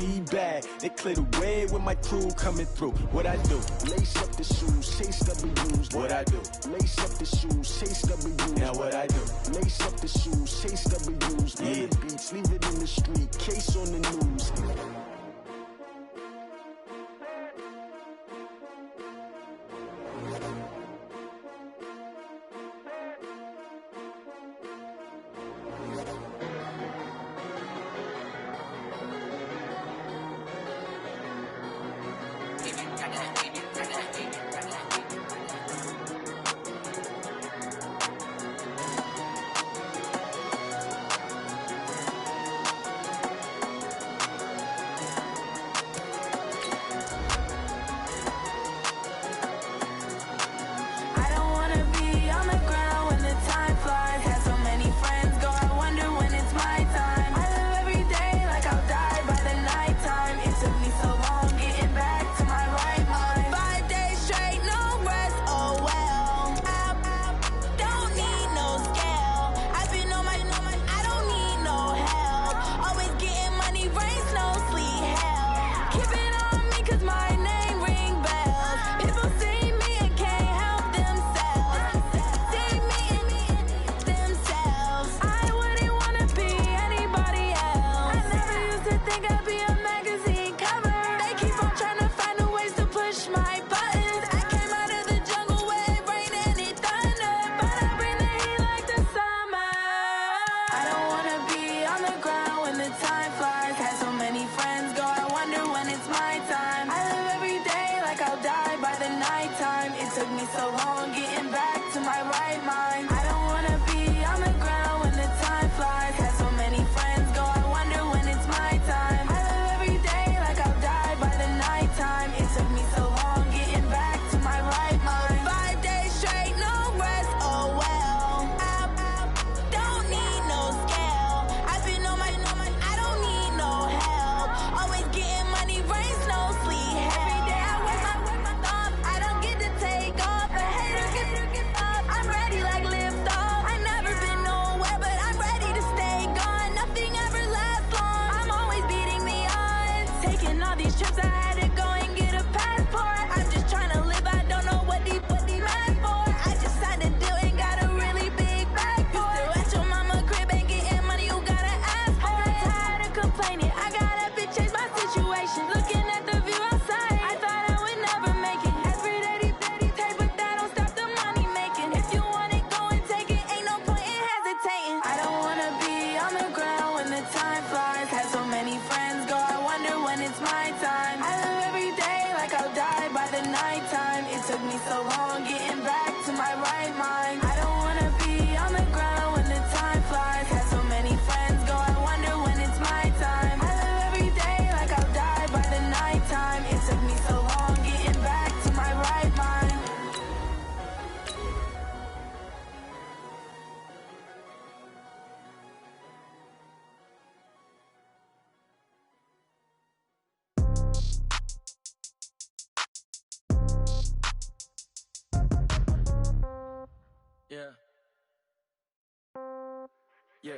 be bad. They clear the way with my crew coming through. What I do? Lace up the shoes, chase W's. What I do? Lace up the shoes, chase W's. Now what I do? Lace up the shoes, chase W's. Yeah. The beats, leave it in the street, case on the news. Yeah. Yeah.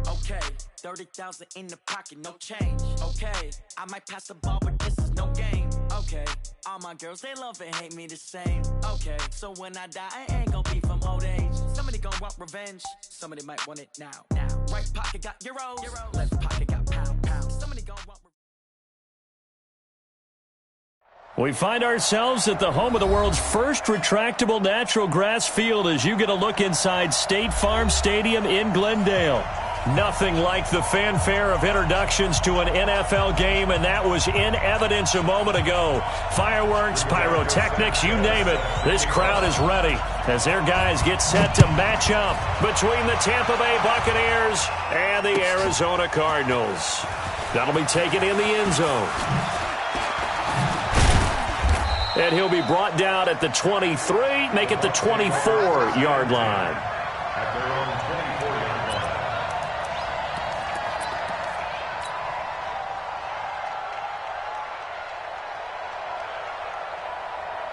Okay. 30,000 in the pocket, no change. Okay. I might pass the ball, but this is no game. Okay. All my girls, they love and hate me the same. Okay. So when I die, I ain't gonna be from old age. Somebody gonna want revenge. Somebody might want it now. Right pocket got euros. Left pocket got pound. Somebody gonna want revenge. We find ourselves at the home of the world's first retractable natural grass field as you get a look inside State Farm Stadium in Glendale. Nothing like the fanfare of introductions to an NFL game, and that was in evidence a moment ago. Fireworks, pyrotechnics, you name it. This crowd is ready as their guys get set to match up between the Tampa Bay Buccaneers and the Arizona Cardinals. That'll be taken in the end zone. And he'll be brought down at the 23, make it the 24-yard line. At their own 24-yard line.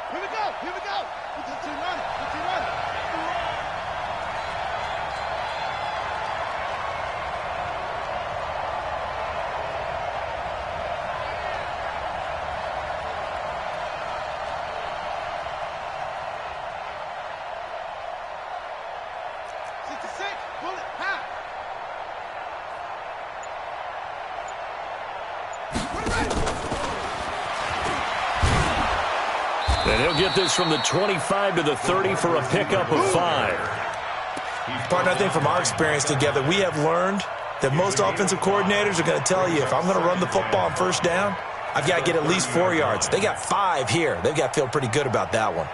Here we go! Here we go! It's a run! It's a run! And he'll get this from the 25 to the 30 for a pickup of 5. Partner, I think from our experience together, we have learned that most offensive coordinators are going to tell you, if I'm going to run the football on first down, I've got to get at least 4 yards. They got 5 here. They've got to feel pretty good about that one.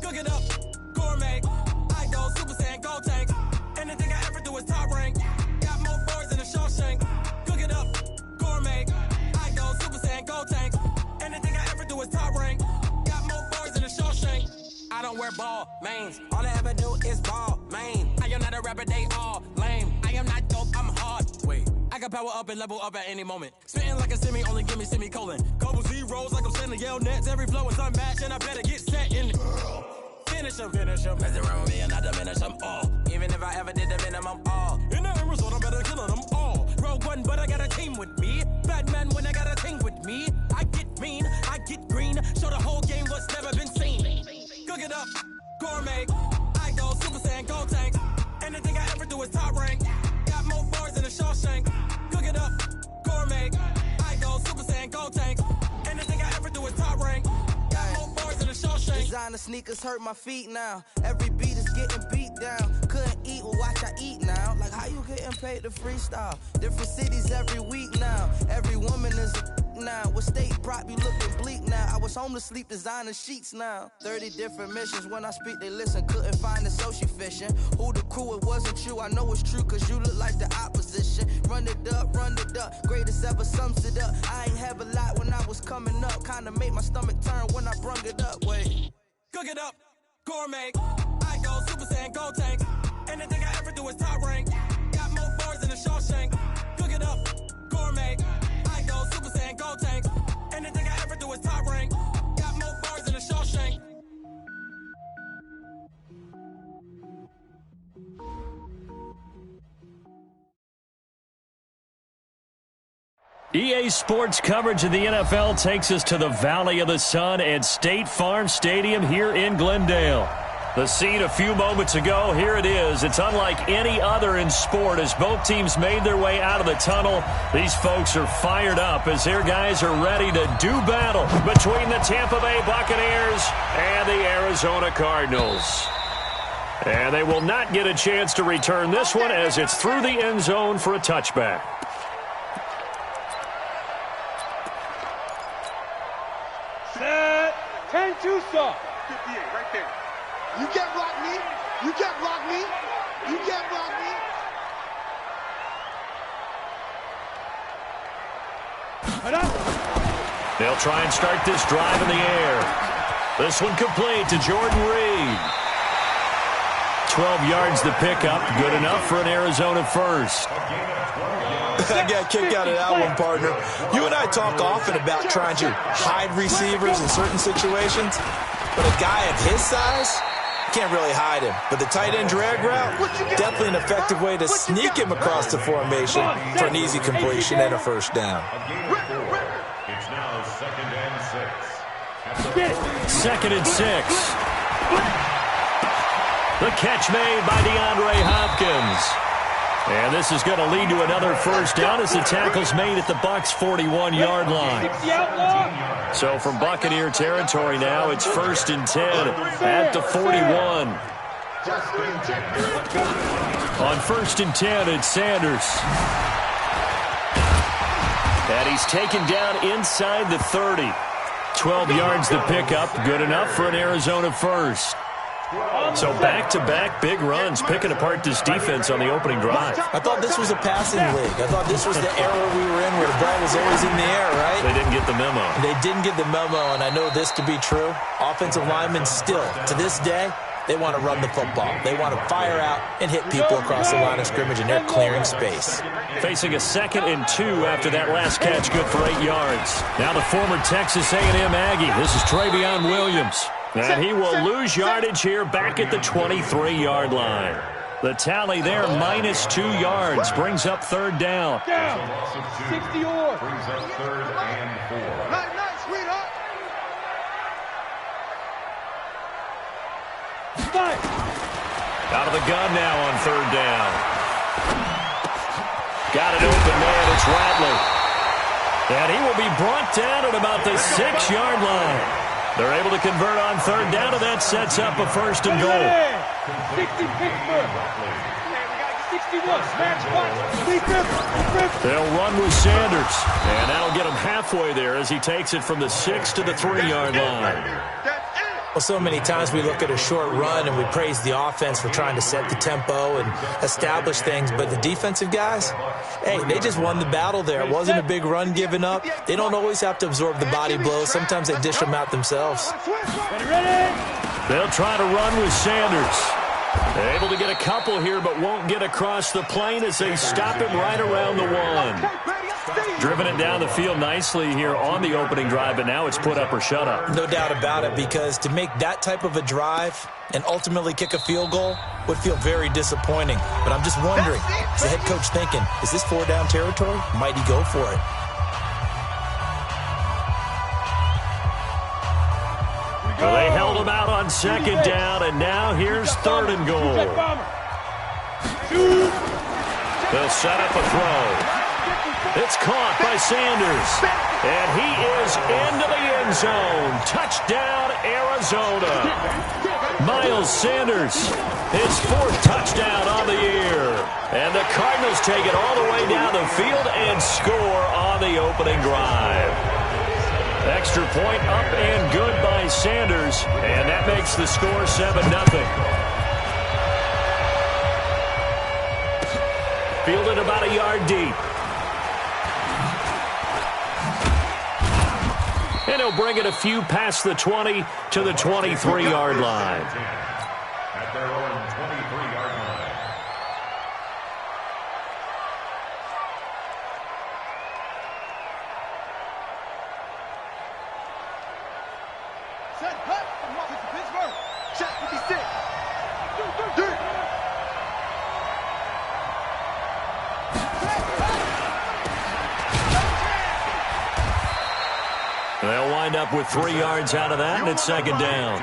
Cook it up, gourmet. I go Super Saiyan, go tank. Anything I ever do is top rank. Got more boys than a Shawshank. Cook it up, gourmet. I go Super Saiyan, go tank. Anything I ever do is top rank. Got more boys than a Shawshank. I don't wear ball mains. All I ever do is ball main. I am not a rapper, they all lame. I am not dope, I'm hard. Wait, I can power up and level up at any moment. Spitting like a semi, only give me semicolon. Couple zeros like I'm sending yell nets. Every flow is unmatched and I better get set in it. Finish them. Mess around with me and I diminish them all. Even if I ever did the minimum all. In the end result, I'm better killing them all. Rogue One, but I got a team with me. Batman when I got a team with me. I get mean, I get green. Show the whole game what's never been seen. Cook it up, gourmet. I go Super Saiyan, go tank. Anything I ever do is top rank. Got more bars than a Shawshank. Cook it up, gourmet. I go Super Saiyan, go tank. Anything I ever do is top rank. Designer sneakers hurt my feet now. Every beat is getting beat down. Couldn't eat, well watch I eat now. Like how you getting paid to freestyle? Different cities every week now. Every woman is a now. What state brought me looking bleak now? I was home to sleep designer sheets now. 30 different missions. When I speak they listen. Couldn't find the social fishing. Who the crew, it wasn't you. I know it's true cause you look like the opposition. Run it up. Greatest ever sums it up. I ain't have a lot when I was coming up. Kinda made my stomach turn when I brung it up. Wait. Cook it up, gourmet. I go Super Saiyan, go tank. Anything I ever do is top rank. Got more bars than a Shawshank. Cook it up, gourmet. I go Super Saiyan, go tank. Anything I ever do is top rank. Got more bars than a Shawshank. EA Sports coverage of the NFL takes us to the Valley of the Sun at State Farm Stadium here in Glendale. The scene a few moments ago, here it is. It's unlike any other in sport as both teams made their way out of the tunnel. These folks are fired up as their guys are ready to do battle between the Tampa Bay Buccaneers and the Arizona Cardinals. And they will not get a chance to return this one as it's through the end zone for a touchback. Set. 10-2 stop. 58, right there. You can't block me. You can't block me. You can't block me. They'll try and start this drive in the air. This one complete to Jordan Reed. 12 yards the pickup. Good enough for an Arizona first. I got a kick out of that one, partner. You and I talk often about trying to hide receivers in certain situations, but a guy of his size can't really hide him. But the tight end drag route, definitely an effective way to sneak him across the formation for an easy completion and a first down. It's now 2nd and 6. 2nd and 6. The catch made by DeAndre Hopkins. And this is going to lead to another first down as the tackle's made at the Bucs' 41-yard line. So from Buccaneer territory now, it's 1st and 10 at the 41. On 1st and 10, it's Sanders. And he's taken down inside the 30. 12 yards the pickup, good enough for an Arizona first. So back-to-back big runs, picking apart this defense on the opening drive. I thought this was a passing league. I thought this was the era we were in where the ball was always in the air, right? They didn't get the memo. They didn't get the memo, and I know this to be true. Offensive linemen still, to this day, They want to run the football. They want to fire out and hit people across the line of scrimmage, and they're clearing space. Facing a 2nd and 2 after that last catch, good for 8 yards. Now the former Texas A&M Aggie. This is Travion Williams. And he will lose yardage here back at the 23-yard line. The tally there, -2 yards, brings up 3rd down. 60 yards. Brings up 3rd and 4. Nice, sweetheart. Out of the gun now on 3rd down. Got it open man, it's Rattler. And he will be brought down at about the 6-yard line. They're able to convert on 3rd down, and that sets up a 1st and goal. 60 Pittsburgh. 61, smash punch. They'll run with Sanders, and that'll get him halfway there as he takes it from the 6 to the 3-yard line. Well, so many times we look at a short run and we praise the offense for trying to set the tempo and establish things, but the defensive guys, hey, they just won the battle there. It wasn't a big run given up. They don't always have to absorb the body blows. Sometimes they dish them out themselves. They'll try to run with Sanders. They're able to get a couple here, but won't get across the plane as they stop him right around the 1. Driven it down the field nicely here on the opening drive, but now it's put up or shut up. No doubt about it, because to make that type of a drive and ultimately kick a field goal would feel very disappointing. But I'm just wondering, is the head coach thinking, is this 4-down territory? Might he go for it? Well, they held him out on 2nd down, and now here's 3rd and goal. They'll set up a throw. It's caught by Sanders, and he is into the end zone. Touchdown, Arizona. Miles Sanders, his 4th touchdown on the year. And the Cardinals take it all the way down the field and score on the opening drive. Extra point up and good by Sanders, and that makes the score 7-0. Fielded about a yard deep. And he'll bring it a few past the 20 to the 23-yard line. At their own 23-yard line. Set, cut. Pittsburgh. Set 56. They'll wind up with 3 yards out of that, and it's 2nd down.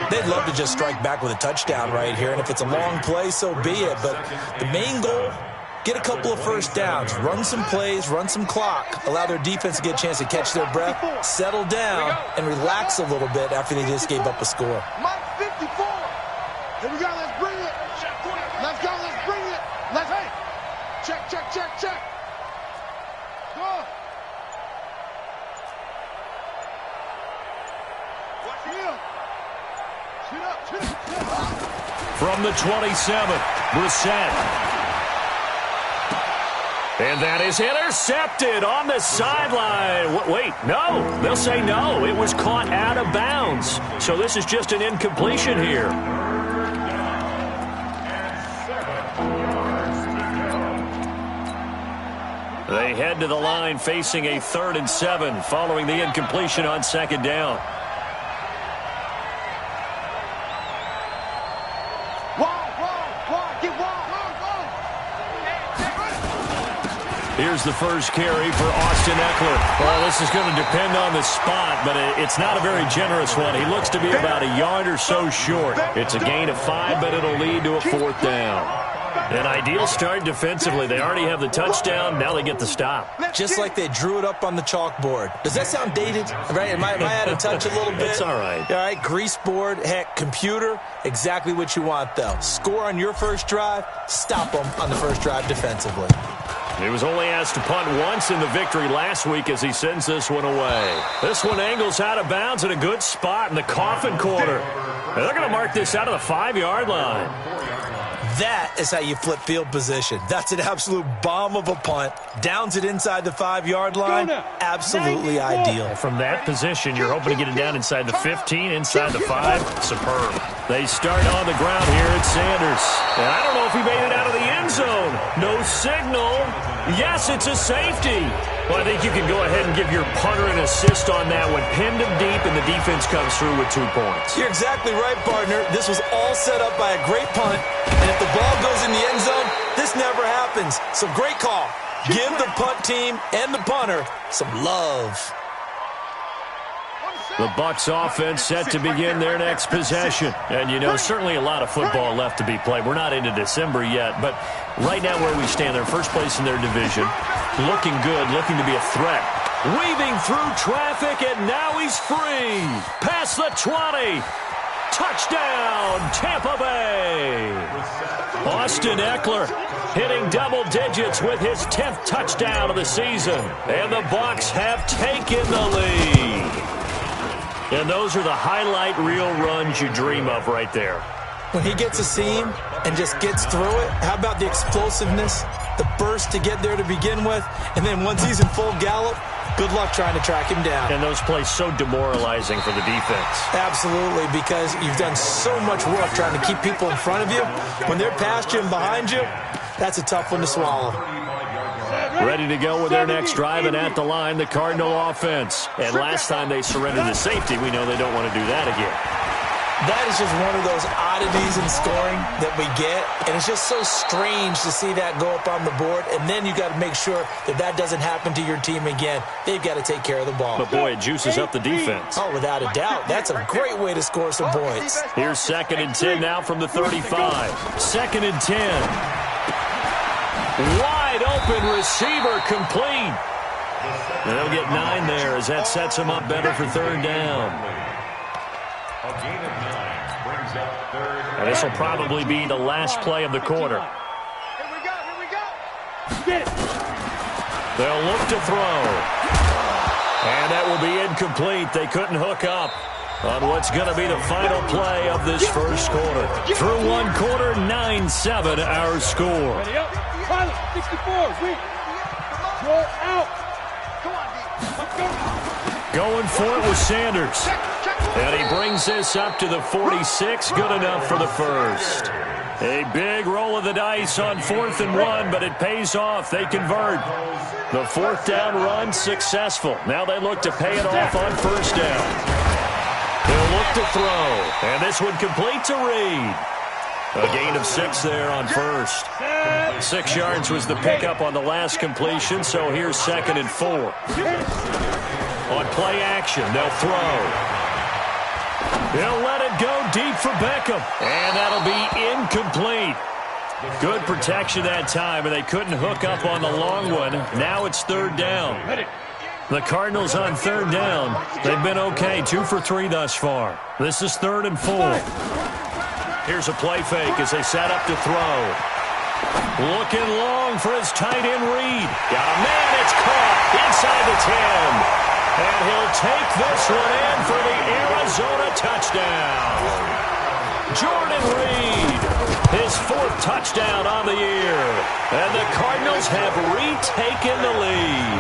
They'd love to just strike back with a touchdown right here, and if it's a long play, so be it. But the main goal, get a couple of 1st downs, run some plays, run some clock, allow their defense to get a chance to catch their breath, settle down, and relax a little bit after they just gave up a score. Mike 54. Here we go, let's bring it. Let's go, let's bring it. Let's, hey. Check, check, check, check. Go. From the 27, Brissett. And that is intercepted on the sideline. Wait, no. They'll say no. It was caught out of bounds. So this is just an incompletion here. They head to the line facing a 3rd and 7 following the incompletion on 2nd down. Here's the first carry for Austin Eckler. Well, this is going to depend on the spot, but it's not a very generous one. He looks to be about a yard or so short. It's a gain of 5, but it'll lead to a 4th down. An ideal start defensively. They already have the touchdown. Now they get the stop. Just like they drew it up on the chalkboard. Does that sound dated? Right? Am I out of touch a little bit? It's all right. All right, grease board, heck, computer, exactly what you want, though. Score on your first drive, stop them on the first drive defensively. He was only asked to punt once in the victory last week as he sends this one away. This one angles out of bounds at a good spot in the coffin corner. And they're going to mark this out of the 5-yard line. That is how you flip field position. That's an absolute bomb of a punt. Downs it inside the 5-yard line. Absolutely ideal. From that position, you're hoping to get it down inside the 15, inside the 5. Superb. They start on the ground here at Sanders. And I don't know if he made it out of the end zone. No signal. Yes, it's a safety. Well, I think you can go ahead and give your punter an assist on that one. Pinned him deep, and the defense comes through with 2 points. You're exactly right, partner. This was all set up by a great punt. And if the ball goes in the end zone, this never happens. So great call. Give the punt team and the punter some love. The Bucs offense set to begin their next possession. And, you know, certainly a lot of football left to be played. We're not into December yet, but right now where we stand, they're first place in their division. Looking good, looking to be a threat. Weaving through traffic, and now he's free. Past the 20. Touchdown, Tampa Bay. Austin Eckler hitting double digits with his 10th touchdown of the season. And the Bucs have taken the lead. And those are the highlight reel runs you dream of right there. When he gets a seam and just gets through it, how about the explosiveness, the burst to get there to begin with, and then once he's in full gallop, good luck trying to track him down. And those plays so demoralizing for the defense. Absolutely, because you've done so much work trying to keep people in front of you. When they're past you and behind you, that's a tough one to swallow. Ready to go with their next drive, and at the line, the Cardinal offense. And last time they surrendered the safety, we know they don't want to do that again. That is just one of those oddities in scoring that we get, and it's just so strange to see that go up on the board, and then you got to make sure that that doesn't happen to your team again. They've got to take care of the ball. But, boy, it juices up the defense. Oh, without a doubt. That's a great way to score some points. Here's 2nd and 10 now from the 35. 2nd and 10. Wide open receiver complete. And they'll get 9 there as that sets them up better for 3rd down. And this will probably be the last play of the quarter. Here we go. Get it. They'll look to throw. And that will be incomplete. They couldn't hook up on what's going to be the final play of this first quarter. Through 1 quarter, 9-7 our score. Ready up. Pilot, 64. Sweet. Roll out. Come on, D. Going for it with Sanders. And he brings this up to the 46. Good enough for the first. A big roll of the dice on 4th and 1, but it pays off. They convert. The 4th down run successful. Now they look to pay it off on 1st down. They'll look to throw. And this one complete to Reed. A gain of 6 there on 1st. 6 yards was the pickup on the last completion, so here's 2nd and 4. On play action, they'll throw. He'll let it go deep for Beckham. And that'll be incomplete. Good protection that time, and they couldn't hook up on the long one. Now it's 3rd down. The Cardinals on 3rd down. They've been okay, 2 for 3 thus far. This is 3rd and 4. Here's a play fake as they set up to throw. Looking long for his tight end Reed. Got a man, it's caught inside the 10. And he'll take this one in for the Arizona touchdown. Jordan Reed, his 4th touchdown on the year. And the Cardinals have retaken the lead.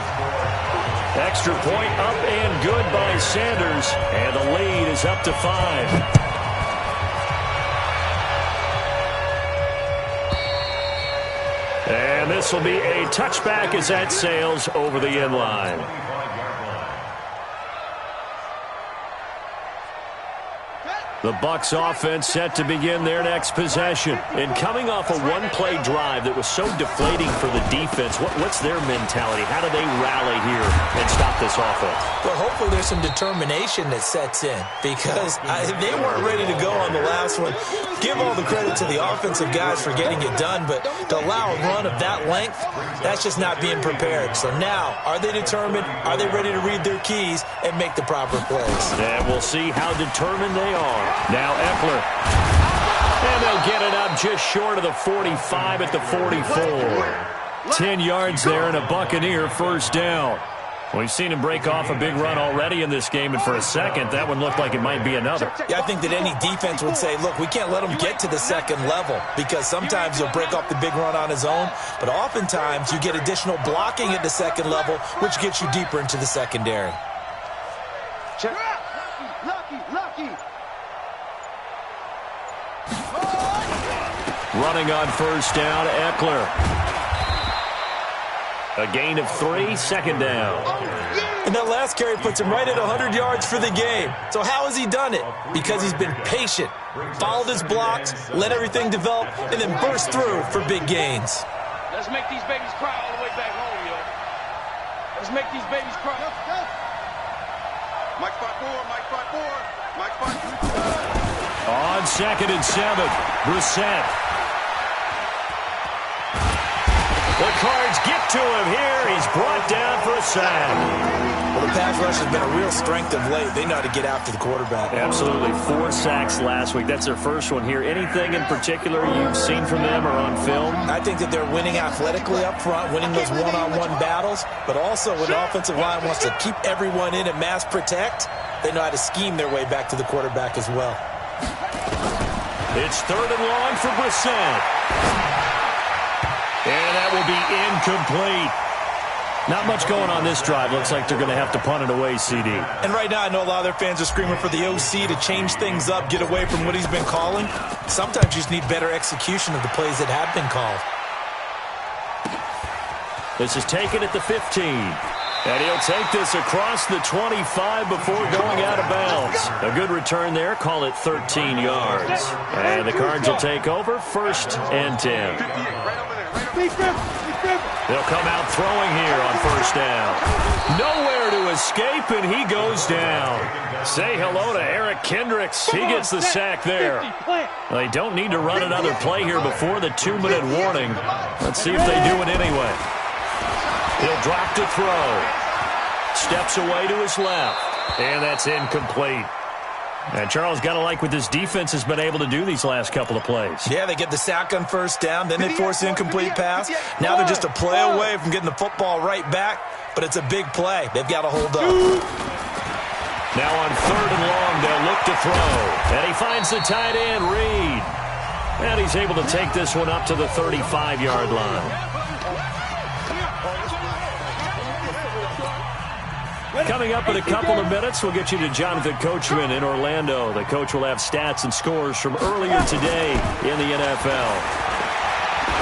Extra point up and good by Sanders. And the lead is up to 5. And this will be a touchback as that sails over the end line. The Bucs offense set to begin their next possession. And coming off a one-play drive that was so deflating for the defense, what's their mentality? How do they rally here and stop this offense? Well, hopefully there's some determination that sets in because they weren't ready to go on the last one. Give all the credit to the offensive guys for getting it done, but to allow a run of that length, that's just not being prepared. So now, are they determined? Are they ready to read their keys and make the proper plays? And we'll see how determined they are. Now Eckler. And they'll get it up just short of the 45 at the 44. 10 yards there and a Buccaneer 1st down. We've seen him break off a big run already in this game, and for a second, that one looked like it might be another. Yeah, I think that any defense would say, look, we can't let him get to the second level because sometimes he'll break off the big run on his own, but oftentimes you get additional blocking at the second level, which gets you deeper into the secondary. Check. Lucky. Running on first down, Eckler. A gain of 3, second down. And that last carry puts him right at 100 yards for the game. So how has he done it? Because he's been patient, followed his blocks, let everything develop, and then burst through for big gains. Let's make these babies cry all the way back home, yo. Let's make these babies cry. Mike spot 4. On 2nd and 7, Brissett. The Cards get to him here. He's brought down for a sack. Well, the pass rush has been a real strength of late. They know how to get after the quarterback. Absolutely. 4 sacks last week. That's their first one here. Anything in particular you've seen from them or on film? I think that they're winning athletically up front, winning those one-on-one battles, but also when the offensive line wants to keep everyone in and mass protect, they know how to scheme their way back to the quarterback as well. It's 3rd and long for Brissett. And that will be incomplete. Not much going on this drive. Looks like they're going to have to punt it away, CD. And right now, I know a lot of their fans are screaming for the OC to change things up, get away from what he's been calling. Sometimes you just need better execution of the plays that have been called. This is taken at the 15. And he'll take this across the 25 before going out of bounds. A good return there. Call it 13 yards. And the Cards will take over 1st and 10. They'll come out throwing here on 1st down. Nowhere to escape, and he goes down. Say hello to Eric Kendricks. He gets the sack there. They don't need to run another play here before the 2-minute warning. Let's see if they do it anyway. He'll drop to throw. Steps away to his left. And that's incomplete. And Charles, got to like what this defense has been able to do these last couple of plays. Yeah, they get the sack on 1st down, then they force an incomplete pass. Now they're just a play away from getting the football right back, but it's a big play. They've got to hold up. Now on 3rd and long, they'll look to throw. And he finds the tight end, Reed. And he's able to take this one up to the 35-yard line. Coming up in a couple of minutes, we'll get you to Jonathan Coachman in Orlando. The coach will have stats and scores from earlier today in the NFL.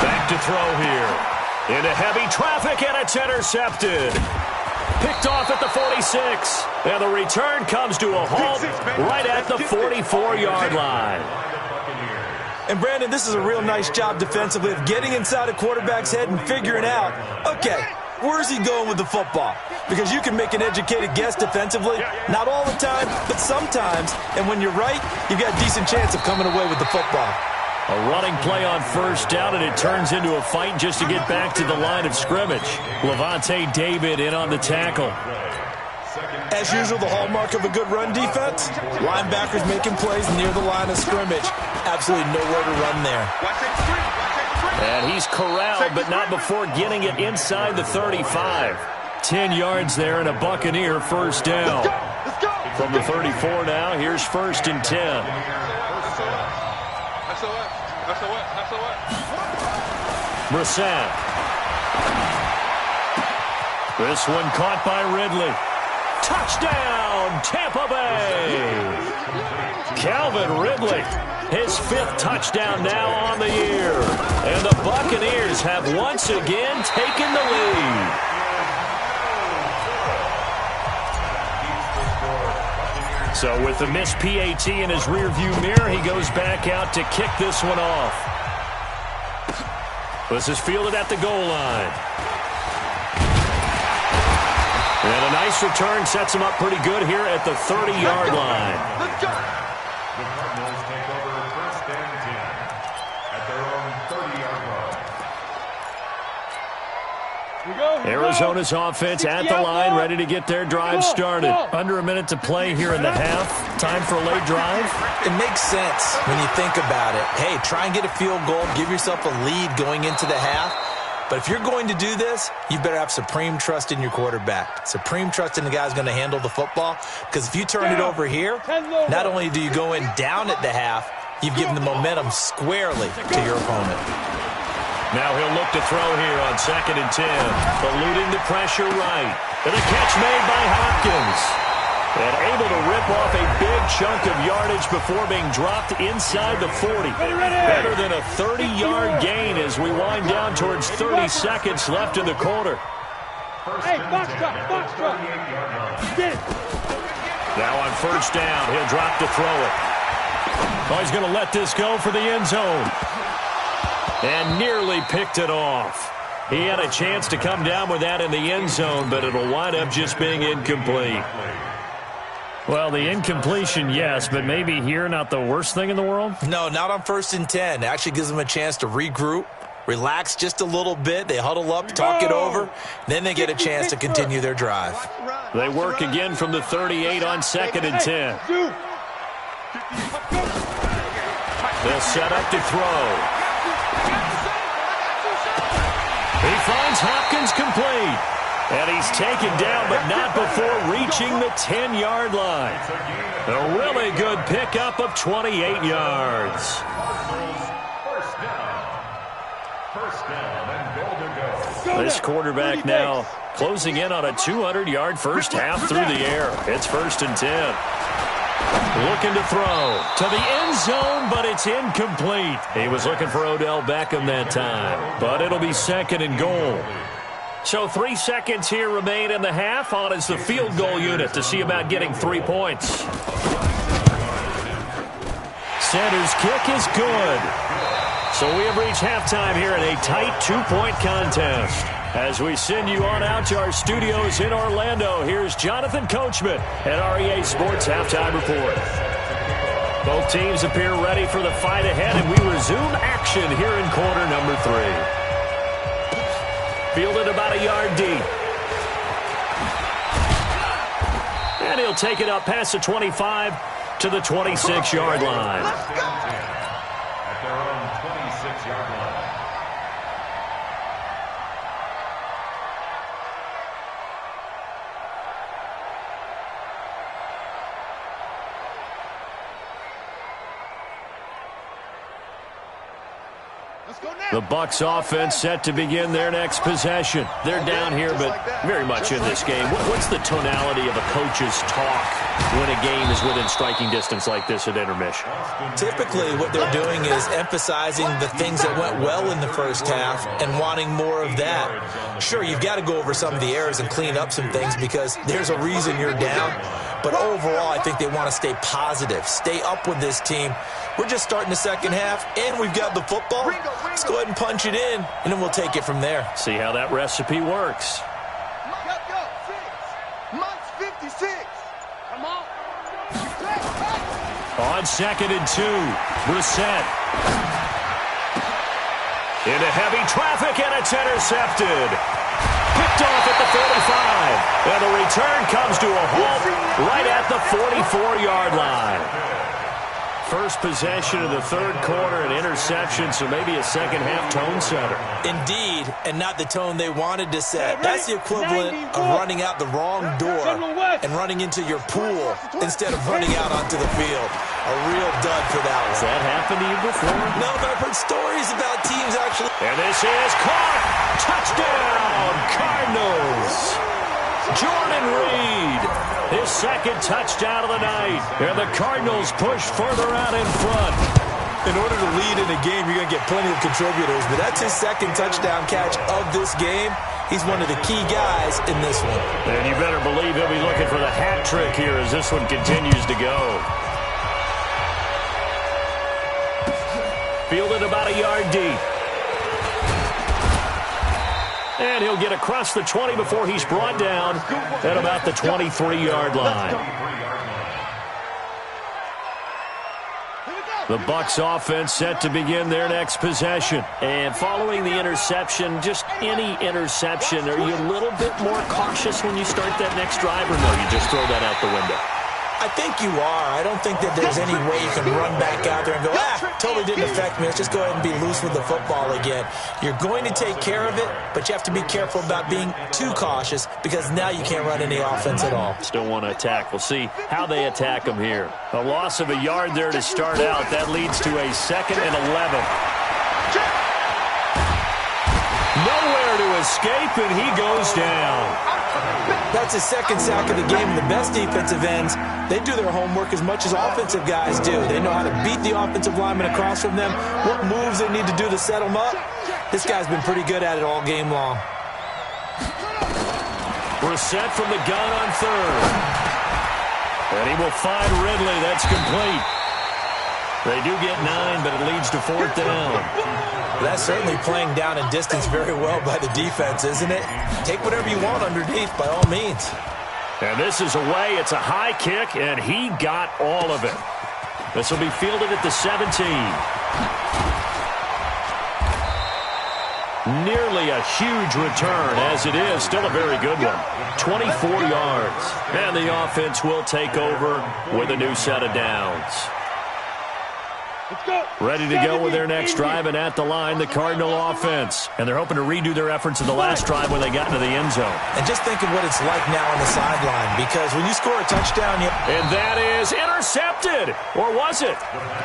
Back to throw here. Into heavy traffic, and it's intercepted. Picked off at the 46. And the return comes to a halt right at the 44-yard line. And, Brandon, this is a real nice job defensively of getting inside a quarterback's head and figuring out, okay, where's he going with the football? Because you can make an educated guess defensively, not all the time, but sometimes. And when you're right, you've got a decent chance of coming away with the football. A running play on 1st down, and it turns into a fight just to get back to the line of scrimmage. Levante David in on the tackle. As usual, the hallmark of a good run defense, linebackers making plays near the line of scrimmage. Absolutely nowhere to run there. And he's corralled, but not before getting it inside the 35. 10 yards there and a Buccaneer 1st down. From the 34 now, here's 1st and 10. Brissett. This one caught by Ridley. Touchdown, Tampa Bay! Calvin Ridley, his 5th touchdown now on the year. And the Buccaneers have once again taken the lead. So with the missed PAT in his rearview mirror, he goes back out to kick this one off. This is fielded at the goal line. And a nice return sets him up pretty good here at the 30-yard line. The Cardinals take over 1st and 10 at their own 30-yard line. Arizona's offense at the line, ready to get their drive started. Under a minute to play here in the half. Time for a late drive. It makes sense when you think about it. Hey, try and get a field goal, give yourself a lead going into the half. But if you're going to do this, you better have supreme trust in your quarterback. Supreme trust in the guy who's going to handle the football. Because if you turn it over here, not only do you go in down at the half, you've given the momentum squarely to your opponent. Now he'll look to throw here on 2nd and 10. Eluding the pressure right. And a catch made by Hopkins. And able to rip off a big chunk of yardage before being dropped inside the 40. Better than a 30-yard gain as we wind down towards 30 seconds left in the quarter. Hey, box truck. Get it. Now on 1st down, he'll drop to throw it. Oh, he's going to let this go for the end zone. And nearly picked it off. He had a chance to come down with that in the end zone, but it'll wind up just being incomplete. Well, the incompletion, yes, but maybe here not the worst thing in the world? No, not on 1st and 10. It actually gives them a chance to regroup, relax just a little bit. They huddle up, talk it over. Then they get a chance to continue their drive. They work again from the 38 on 2nd and 10. They'll set up to throw. He finds Hopkins complete. And he's taken down, but not before reaching the 10-yard line. A really good pickup of 28 yards. First down and goal to go. This quarterback now closing in on a 200-yard first half through the air. It's 1st and 10. Looking to throw to the end zone, but it's incomplete. He was looking for Odell Beckham that time, but it'll be 2nd and goal. So 3 seconds here remain in the half. On is the field goal unit to see about getting 3 points. Center's kick is good. So we have reached halftime here in a tight 2-point contest. As we send you on out to our studios in Orlando, here's Jonathan Coachman at REA Sports Halftime Report. Both teams appear ready for the fight ahead, and we resume action here in quarter number 3. Fielded about a yard deep. And he'll take it up past the 25 to the 26-yard line. At their own 26-yard line. The Bucs offense set to begin their next possession. They're down here, but very much in this game. What's the tonality of a coach's talk when a game is within striking distance like this at intermission? Typically, what they're doing is emphasizing the things that went well in the first half and wanting more of that. Sure, you've got to go over some of the errors and clean up some things because there's a reason you're down. But overall, I think they want to stay positive, stay up with this team. We're just starting the second half, and we've got the football. Let's go ahead and punch it in, and then we'll take it from there. See how that recipe works. On 2nd and 2, Brissett. Into heavy traffic, and it's intercepted. Picked off at the 45. And the return comes to a halt right at the 44-yard line. First possession of the third quarter, an interception, so maybe a second-half tone setter. Indeed, and not the tone they wanted to set. That's the equivalent of running out the wrong door and running into your pool instead of running out onto the field. A real dud for that one. Has that happened to you before? No, but I've heard stories about teams actually. And this is caught. Touchdown, Cardinals. Jordan Reed, his second touchdown of the night. And the Cardinals push further out in front. In order to lead in a game, you're going to get plenty of contributors, but that's his second touchdown catch of this game. He's one of the key guys in this one. And you better believe he'll be looking for the hat trick here as this one continues to go. Fielded about a yard deep. And he'll get across the 20 before he's brought down at about the 23-yard line. The Bucs offense set to begin their next possession. And following the interception, just any interception, are you a little bit more cautious when you start that next drive, or no, you just throw that out the window? I think you are. I don't think that there's any way you can run back out there and go, totally didn't affect me. Let's just go ahead and be loose with the football again. You're going to take care of it, but you have to be careful about being too cautious because now you can't run any offense at all. Still want to attack. We'll see how they attack them here. A loss of a yard there to start out. That leads to a 2nd and 11. Nowhere to escape, and he goes down. That's his 2nd sack of the game. And the best defensive ends, they do their homework as much as offensive guys do. They know how to beat the offensive lineman across from them, what moves they need to do to set them up. This guy's been pretty good at it all game long. Brissett from the gun on 3rd. And he will find Ridley. That's complete. They do get 9, but it leads to 4th down. That's certainly playing down and distance very well by the defense, isn't it? Take whatever you want underneath, by all means. And this is away. It's a high kick, and he got all of it. This will be fielded at the 17. Nearly a huge return, as it is. Still a very good one. 24 yards. And the offense will take over with a new set of downs. Ready to go with their next drive, and at the line, the Cardinal offense. And they're hoping to redo their efforts in the last drive when they got into the end zone. And just think of what it's like now on the sideline, because when you score a touchdown, and that is intercepted. Or was it?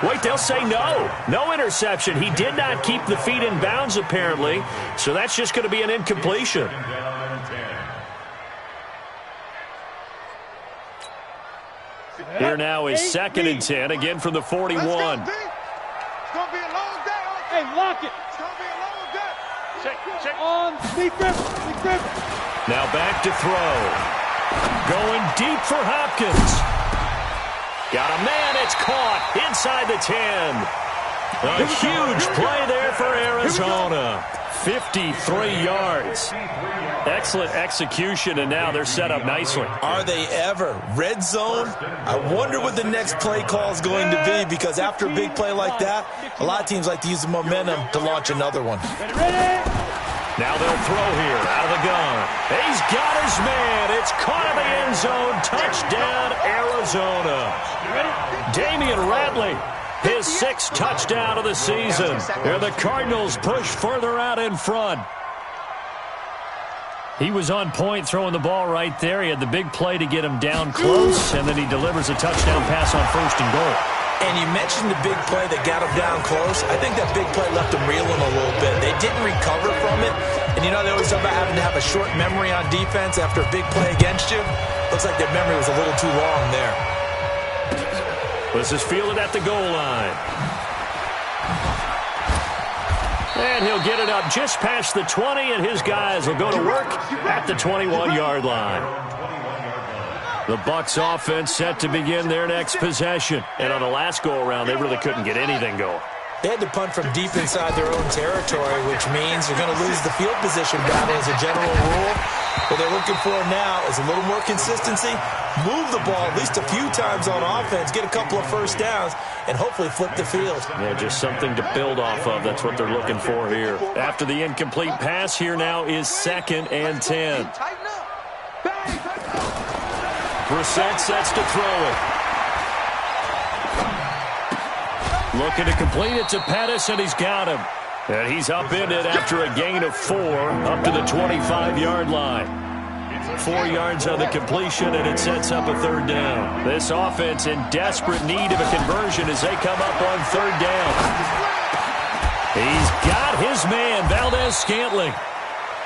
Wait, they'll say no. No interception. He did not keep the feet in bounds, apparently. So that's just going to be an incompletion. Here now is 2nd and 10, again from the 41. It's going to be a long day. Hey, lock it. It's going to be a long day. Check. On. Big grip. Now back to throw. Going deep for Hopkins. Got a man. It's caught inside the 10. A huge play there for Arizona. 53 yards. Excellent execution, and now they're set up nicely. Are they ever? Red zone? I wonder what the next play call is going to be, because after a big play like that, a lot of teams like to use the momentum to launch another one. Now they'll throw here out of the gun. He's got his man. It's caught in the end zone. Touchdown, Arizona. Damian Ratley. His 6th touchdown of the season. And the Cardinals push further out in front. He was on point throwing the ball right there. He had the big play to get him down close, and then he delivers a touchdown pass on 1st and goal. And you mentioned the big play that got him down close. I think that big play left him reeling a little bit. They didn't recover from it. And you know, they always talk about having to have a short memory on defense after a big play against you. Looks like their memory was a little too long there. This is fielded at the goal line. And he'll get it up just past the 20, and his guys will go to work at the 21-yard line. The Bucs offense set to begin their next possession. And on the last go-around, they really couldn't get anything going. They had to punt from deep inside their own territory, which means they're going to lose the field position battle as a general rule. What they're looking for now is a little more consistency, move the ball at least a few times on offense, get a couple of first downs, and hopefully flip the field. Yeah, just something to build off of. That's what they're looking for here. After the incomplete pass, here now is 2nd and 10. Brissett sets to throw it. Looking to complete it to Pettis, and he's got him. And he's upended after a gain of 4 up to the 25-yard line. 4 yards on the completion, and it sets up a 3rd down. This offense in desperate need of a conversion as they come up on 3rd down. He's got his man, Valdez-Scantling.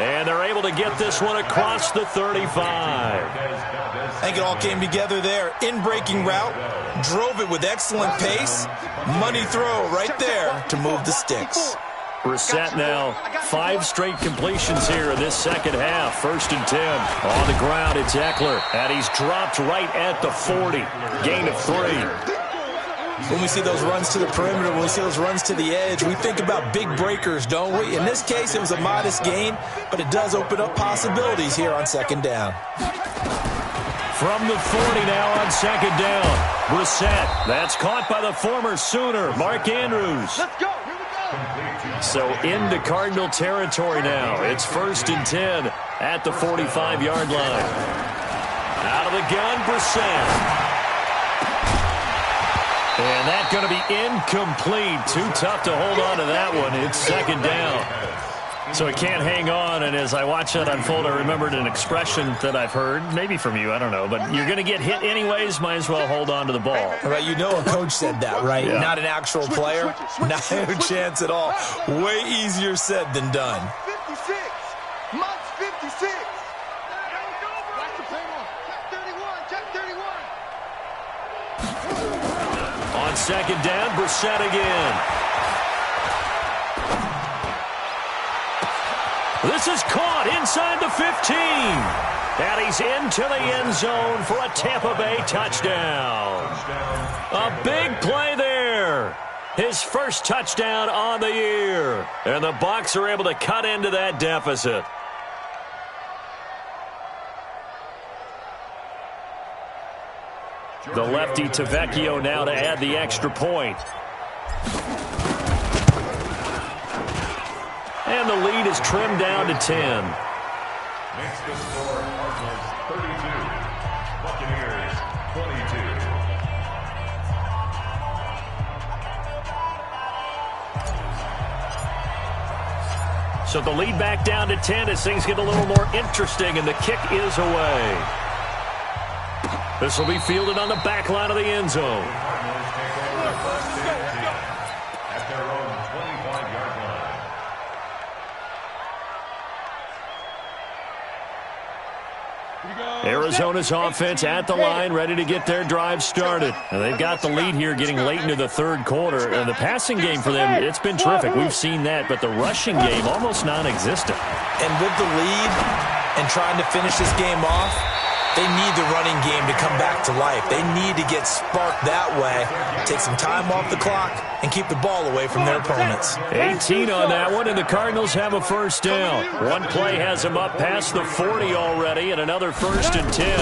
And they're able to get this one across the 35. I think it all came together there. In-breaking route, drove it with excellent pace. Money throw right there to move the sticks. Brissett now 5 straight completions here in this second half. 1st and 10. On the ground, it's Eckler. And he's dropped right at the 40. Gain of 3. When we see those runs to the perimeter, when we see those runs to the edge, we think about big breakers, don't we? In this case, it was a modest gain, but it does open up possibilities here on 2nd down. From the 40 now on 2nd down. Brissett. That's caught by the former Sooner, Mark Andrews. Let's go. Here we go. So into Cardinal territory now. It's 1st and 10 at the 45-yard line. Out of the gun, Brissett. And that's going to be incomplete. Too tough to hold on to that one. It's second down. So he can't hang on, and as I watch that unfold, I remembered an expression that I've heard, maybe from you, I don't know, but you're going to get hit anyways, might as well hold on to the ball. Right, you know a coach said that, right? Yeah. Not an actual player. Not a chance at all. Way easier said than done. 56. Months 56. Watch the play on. Check 31. On second down, Brissett again. This is caught inside the 15. And he's into the end zone for a Tampa Bay touchdown. A big play there. His first touchdown on the year. And the Bucs are able to cut into that deficit. The lefty Tavecchio now to add the extra point. And the lead is trimmed down to 10. Makes the score Cardinals 32, Buccaneers 22. So the lead back down to 10 as things get a little more interesting, and the kick is away. This will be fielded on the back line of the end zone. Cardinals take over the first and 10 at their own 25-yard line. Arizona's offense at the line, ready to get their drive started. And they've got the lead here getting late into the third quarter. And the passing game for them, it's been terrific. We've seen that, but the rushing game almost non-existent. And with the lead and trying to finish this game off, they need the running game to come back to life. They need to get sparked that way, take some time off the clock, and keep the ball away from their opponents. 18 on that one, and the Cardinals have a first down. One play has them up past the 40 already, and another first and 10.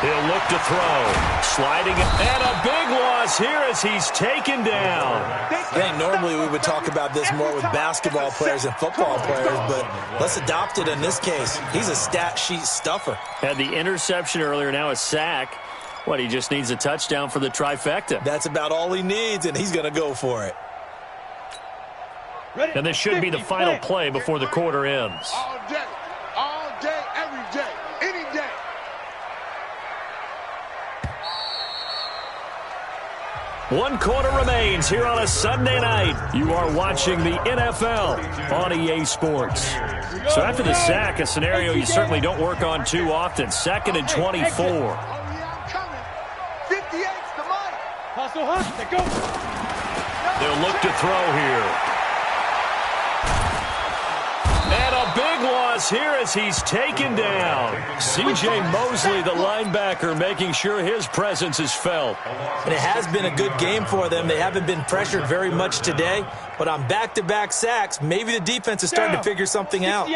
He'll look to throw. Sliding, and a big loss here as he's taken down. I think normally we would talk about this more with basketball players and football players, but let's adopt it in this case. He's a stat sheet stuffer. Had the interception earlier, now a sack. What, he just needs a touchdown for the trifecta. That's about all he needs, and he's going to go for it. And this should be the final play before the quarter ends. All day, every day, any day. One quarter remains here on a Sunday night. You are watching the NFL on EA Sports. So after the sack, a scenario you certainly don't work on too often. 2nd and 24. Oh, yeah, I'm coming. 58's the mic. Hustle, hustle, they go. They'll look to throw here. And a big loss here as he's taken down. C.J. Mosley, the linebacker, making sure his presence is felt. And it has been a good game for them. They haven't been pressured very much today, but on back-to-back sacks, maybe the defense is starting to figure something out.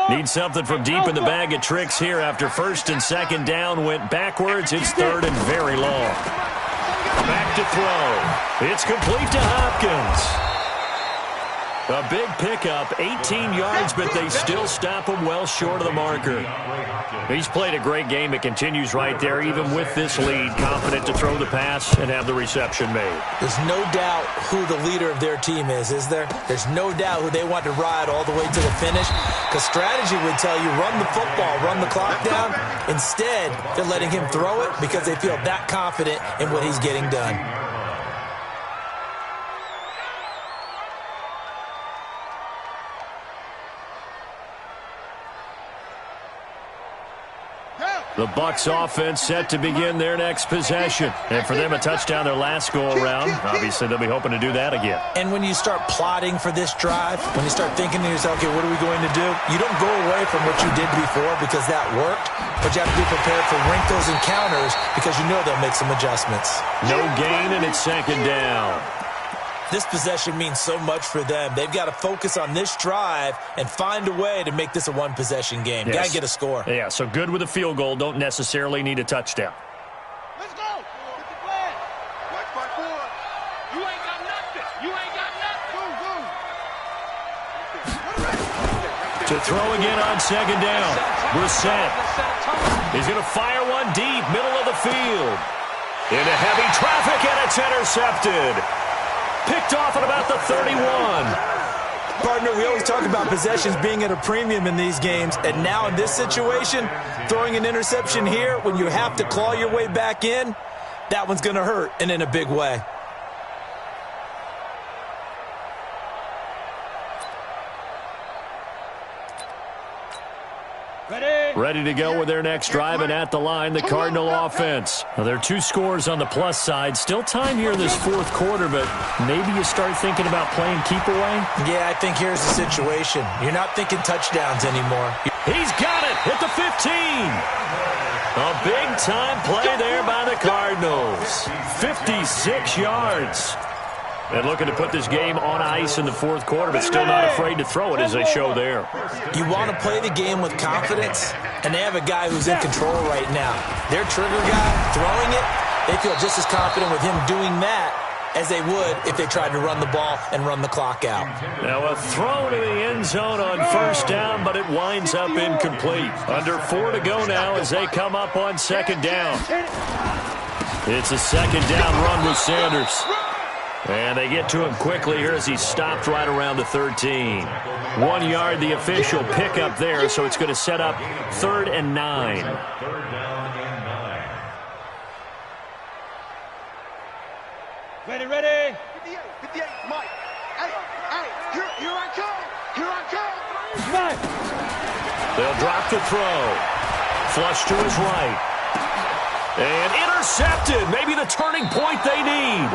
Need something from deep in the bag of tricks here after 1st and 2nd down went backwards. It's 3rd and very long. Back to throw. It's complete to Hopkins. A big pickup, 18 yards, but they still stop him well short of the marker. He's played a great game. It continues right there, even with this lead. Confident to throw the pass and have the reception made. There's no doubt who the leader of their team is there? There's no doubt who they want to ride all the way to the finish. Because strategy would tell you, run the football, run the clock down. Instead, they're letting him throw it because they feel that confident in what he's getting done. The Bucs offense set to begin their next possession. And for them, a touchdown their last go-around. Obviously, they'll be hoping to do that again. And when you start plotting for this drive, when you start thinking to yourself, okay, what are we going to do? You don't go away from what you did before because that worked, but you have to be prepared for wrinkles and counters because you know they'll make some adjustments. No gain, and it's 2nd down. This possession means so much for them. They've got to focus on this drive and find a way to make this a one-possession game. Yes. Got to get a score. Yeah, so good with a field goal. Don't necessarily need a touchdown. Let's go. Get the flag. Watch my board. You ain't got nothing. You ain't got nothing. To throw again on 2nd down. Brissett. He's going to fire one deep, middle of the field. Into heavy traffic, and it's intercepted. Picked off at about the 31. Partner, we always talk about possessions being at a premium in these games, and now in this situation, throwing an interception here when you have to claw your way back in, that one's going to hurt, and in a big way. Ready to go with their next drive, and at the line, the Cardinal offense. Well, there are 2 scores on the plus side. Still time here in this fourth quarter, but maybe you start thinking about playing keep away? Yeah, I think here's the situation. You're not thinking touchdowns anymore. He's got it at the 15. A big-time play there by the Cardinals. 56 yards. And looking to put this game on ice in the fourth quarter, but still not afraid to throw it as they show there. You want to play the game with confidence, and they have a guy who's in control right now. Their trigger guy throwing it, they feel just as confident with him doing that as they would if they tried to run the ball and run the clock out. Now a throw to the end zone on first down, but it winds up incomplete. Under 4 to go now as they come up on second down. It's a second down run with Sanders. And they get to him quickly here as he's stopped right around the 13. 1 yard, the official pickup there, so it's going to set up 3rd and 9. 3rd down and 9. Ready. 58, Mike. Hey, here I come. Here I come. Mike. They'll drop the throw. Flush to his right. And intercepted. Maybe the turning point they need.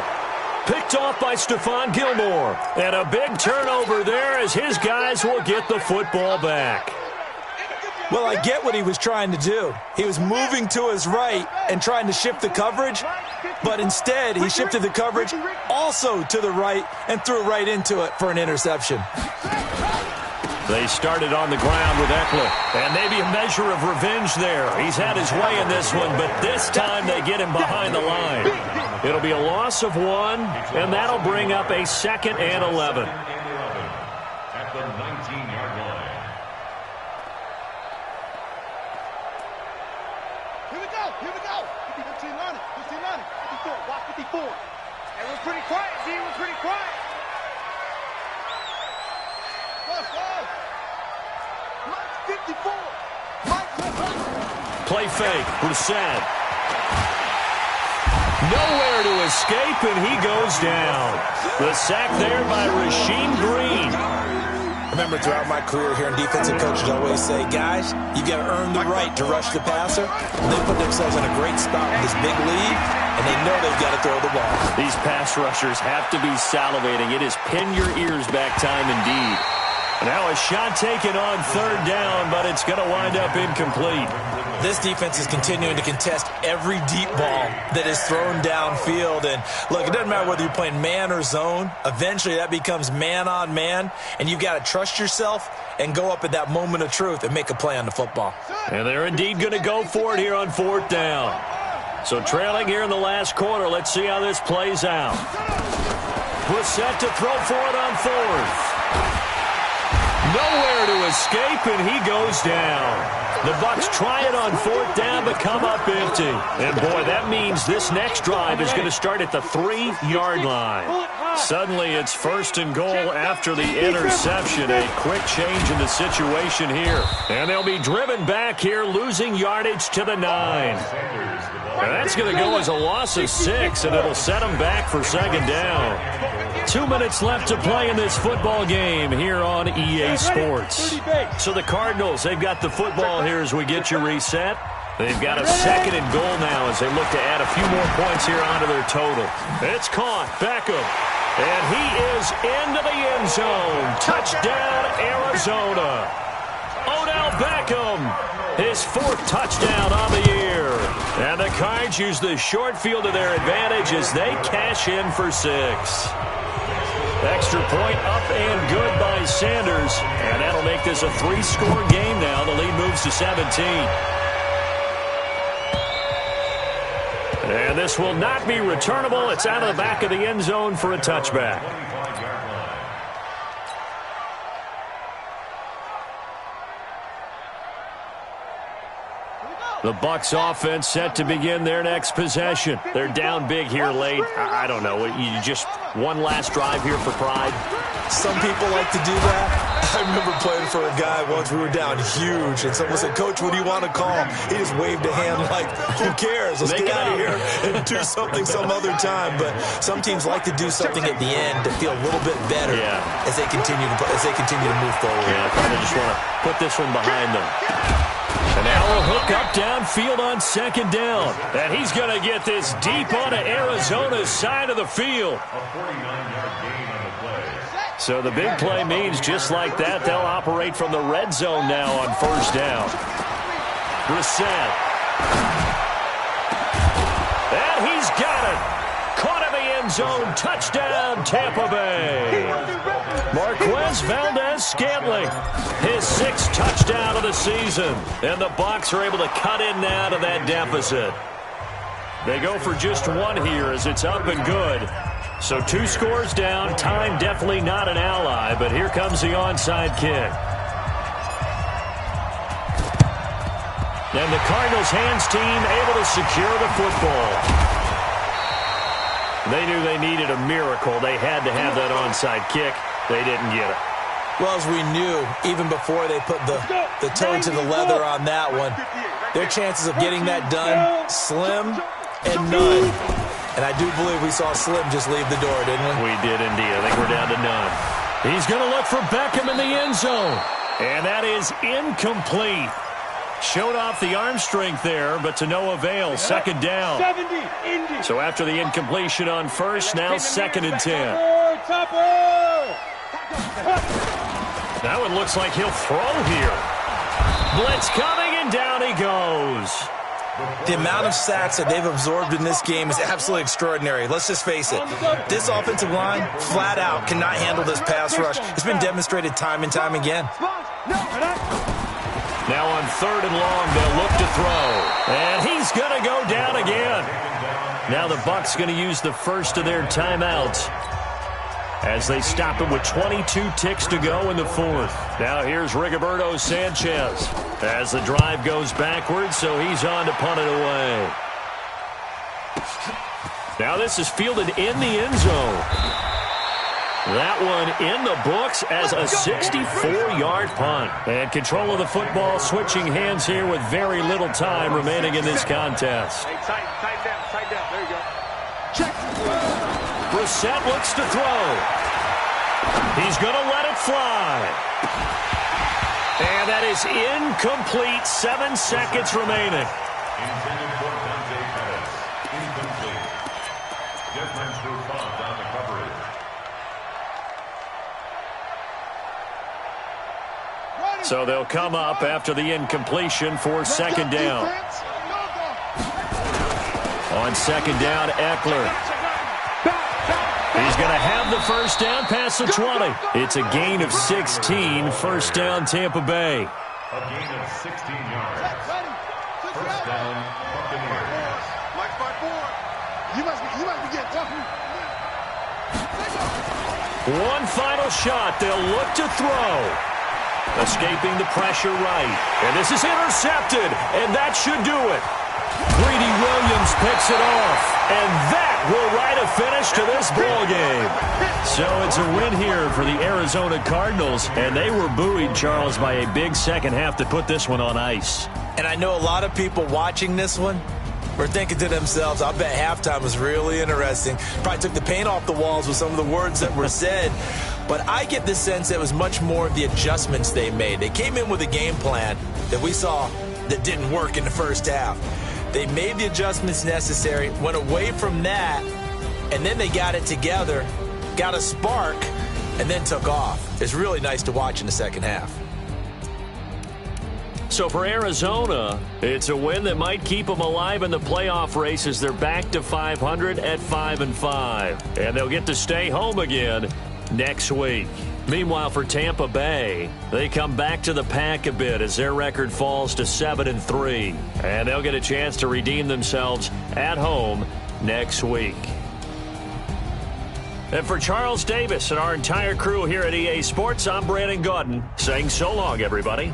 Picked off by Stephon Gilmore. And a big turnover there as his guys will get the football back. Well, I get what he was trying to do. He was moving to his right and trying to shift the coverage, but instead he shifted the coverage also to the right and threw right into it for an interception. They started on the ground with Eckler, and maybe a measure of revenge there. He's had his way in this one, but this time they get him behind the line. It'll be a loss of 1, and that'll bring up a 2nd and 11. At the 19-yard line. Here we go. 15, 90, 54, watch 54. It was pretty quiet, G. It was pretty quiet. Mike 54. Play fake. Brissett. Nowhere to escape, and he goes down. The sack there by Rasheem Green. Remember, throughout my career here in defensive coaches always say, guys, you got to earn the right to rush the passer. They put themselves in a great spot with this big lead, and they know they've got to throw the ball. These pass rushers have to be salivating. It is pin your ears back time indeed. Now a shot taken on 3rd down, but it's going to wind up incomplete. This defense is continuing to contest every deep ball that is thrown downfield. And look, it doesn't matter whether you're playing man or zone. Eventually that becomes man on man, and you've got to trust yourself and go up at that moment of truth and make a play on the football. And they're indeed going to go for it here on 4th down. So trailing here in the last quarter, let's see how this plays out. Brissett to throw for it on 4th. Nowhere to escape, and he goes down. The Bucs try it on 4th down, but come up empty. And, boy, that means this next drive is going to start at the 3-yard line. Suddenly, it's 1st and goal after the interception. A quick change in the situation here. And they'll be driven back here, losing yardage to the 9. And that's going to go as a loss of 6, and it'll set them back for 2nd down. 2 minutes left to play in this football game here on EA Sports. So the Cardinals, they've got the football here as we get you reset. They've got a 2nd and goal now as they look to add a few more points here onto their total. It's caught. Beckham. And he is into the end zone. Touchdown, Arizona. Odell Beckham, his 4th touchdown on the year. And the Cards use the short field to their advantage as they cash in for 6. Extra point up and good by Sanders. And that'll make this a 3-score game now. The lead moves to 17. And this will not be returnable. It's out of the back of the end zone for a touchback. The Bucs offense set to begin their next possession. They're down big here late. I don't know. You just one last drive here for pride. Some people like to do that. I remember playing for a guy once. We were down huge, and someone said, "Coach, what do you want to call?" He just waved a hand like, "Who cares? Let's get out of here and do something some other time." But some teams like to do something at the end to feel a little bit better as they continue to move forward. Yeah, probably just want to put this one behind them. And now a hook up downfield on second down. And he's going to get this deep onto Arizona's side of the field. A 49-yard gain on the play. So the big play means just like that, they'll operate from the red zone now on first down. Brissett. And he's got it. Caught in the end zone. Touchdown, Tampa Bay. Marquez Valdez-Scantling, his 6th touchdown of the season. And the Bucs are able to cut in now to that deficit. They go for just one here as it's up and good. So 2 scores down. Time definitely not an ally, but here comes the onside kick. And the Cardinals hands team able to secure the football. They knew they needed a miracle. They had to have that onside kick. They didn't get it. Well, as we knew, even before they put the toe to the leather on that one, their chances of getting that done, slim and none. And I do believe we saw Slim just leave the door, didn't we? We did indeed. I think we're down to none. He's going to look for Beckham in the end zone. And that is incomplete. Showed off the arm strength there, but to no avail. Second down. So after the incompletion on first, now 2nd and 10. Now it looks like he'll throw here. Blitz coming, and down he goes. The amount of sacks that they've absorbed in this game is absolutely extraordinary. Let's just face it. This offensive line, flat out, cannot handle this pass rush. It's been demonstrated time and time again. Now on 3rd and long, they'll look to throw. And he's going to go down again. Now the Bucs going to use the first of their timeouts as they stop it with 22 ticks to go in the 4th. Now here's Rigoberto Sanchez as the drive goes backwards, so he's on to punt it away. Now this is fielded in the end zone. That one in the books as a 64-yard punt. And control of the football switching hands here with very little time remaining in this contest. Hey, tight down. There you go. Check. Brissett looks to throw. He's going to let it fly. And that is incomplete. 7 seconds remaining. Intended for Dante Pettis. Incomplete. Difference response on the coverage. So they'll come up after the incompletion for 2nd down. On 2nd down, Eckler. He's going to have the first down past the 20. It's a gain of 16. First down, Tampa Bay. A gain of 16 yards. First down, Buccaneers. Mike 5-4. You must be getting tough. One final shot. They'll look to throw. Escaping the pressure right. And this is intercepted. And that should do it. Greedy Williams picks it off. And that will write a finish to this ball game. So it's a win here for the Arizona Cardinals. And they were buoyed, Charles, by a big second half to put this one on ice. And I know a lot of people watching this one were thinking to themselves, I bet halftime was really interesting. Probably took the paint off the walls with some of the words that were said. But I get the sense that it was much more of the adjustments they made. They came in with a game plan that we saw that didn't work in the first half. They made the adjustments necessary, went away from that, and then they got it together, got a spark, and then took off. It's really nice to watch in the second half. So for Arizona, it's a win that might keep them alive in the playoff race as they're back to 500 at 5-5. And they'll get to stay home again next week. Meanwhile, for Tampa Bay, they come back to the pack a bit as their record falls to 7-3. And they'll get a chance to redeem themselves at home next week. And for Charles Davis and our entire crew here at EA Sports, I'm Brandon Gaudin saying so long, everybody.